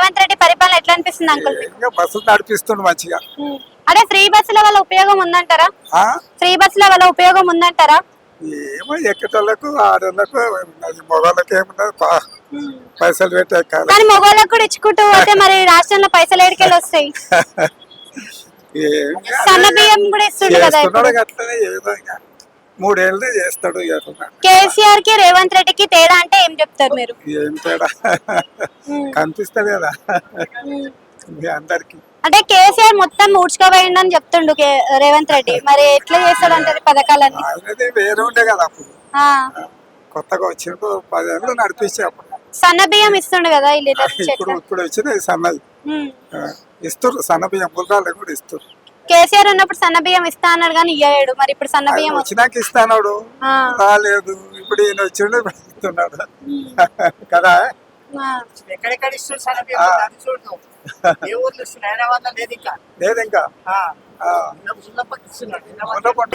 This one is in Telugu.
రేవంత్ రెడ్డి పరిపాలన ఎట్లా అనిపిస్తుంది అంకుల్ మీకు? ఇంకా బస్సు నడిపిస్తుండు మంచిగా. అంటే ఫ్రీ బస్సుల వల్ల ఉపయోగం ఉందంటారా? ఆ? ఫ్రీ బస్సుల వల్ల ఉపయోగం ఉందంటారా? ఏమో ఎక్కటోళ్ళకు ఆడోళ్ళకు ఉన్నది, మగవాళ్ళకి ఏమున్నది పైసలు పెట్టి ఎక్కాలి. కానీ మగవాళ్ళకు కూడా ఇచ్చుకుంటూ పోతే మరి రాష్ట్రంలో పైసలు ఏడికెళ్ళి వస్తాయి? సన్న బియ్యం కూడా ఇస్తుండు కదా చేస్తున్నాడు ఇప్పుడు. అట్లనే ఏదో ఇక 3 ఏళ్ళు చేస్తాడు ఇక. కేసీఆర్ కి రేవంత్ రెడ్డికి తేడా అంటే ఏం చెప్తారు మీరు? ఏం తేడా కనిపిస్తుంది కదా ఉమ్. ఇది అందరికి. అంటే కేసీఆర్ మొత్తం ఊడ్చుకోపోయిండు అని చెప్తుండు రేవంత్ రెడ్డి, మరి ఎట్లా చేస్తాడు అంటారు పథకాలన్నీ? ఆయనది వేరే ఉండే కదా అప్పుడు, ఆ. కొత్తగా వచ్చినప్పుడు 10 ఏళ్ళు నడిపించే అప్పుడు. సన్న బియ్యం ఇస్తుండు కదా ఈ లీటర్ నుంచి ఇప్పుడు ఎట్లా? ఇప్పుడు వచ్చింది సన్నది ఇస్తారు, సన్న బియ్యం బుర్రాలు కూడా ఇస్తారు. కేసీఆర్ ఉన్నప్పుడు సన్న బియ్యం ఇస్తా అన్నాడు కానీ ఇయ్యాడు, మరి ఇప్పుడు సన్న బియ్యం వచ్చినాక ఇస్తాడు, ఆ. రాలేదు. ఇప్పుడు ఈయన వచ్చిండు ఇప్పుడు ఇస్తున్నాడు కదా. ఆ. ఎక్కడెక్కడ ఇస్తుంది సరే అది చూడు. ఏ ఊర్లో ఇస్తుంది? హైదరాబాద్ లో లేదు ఇంకా. లేదు ఇంకా ఉన్నప్పటికి ఇస్తున్నాడు. మొన్న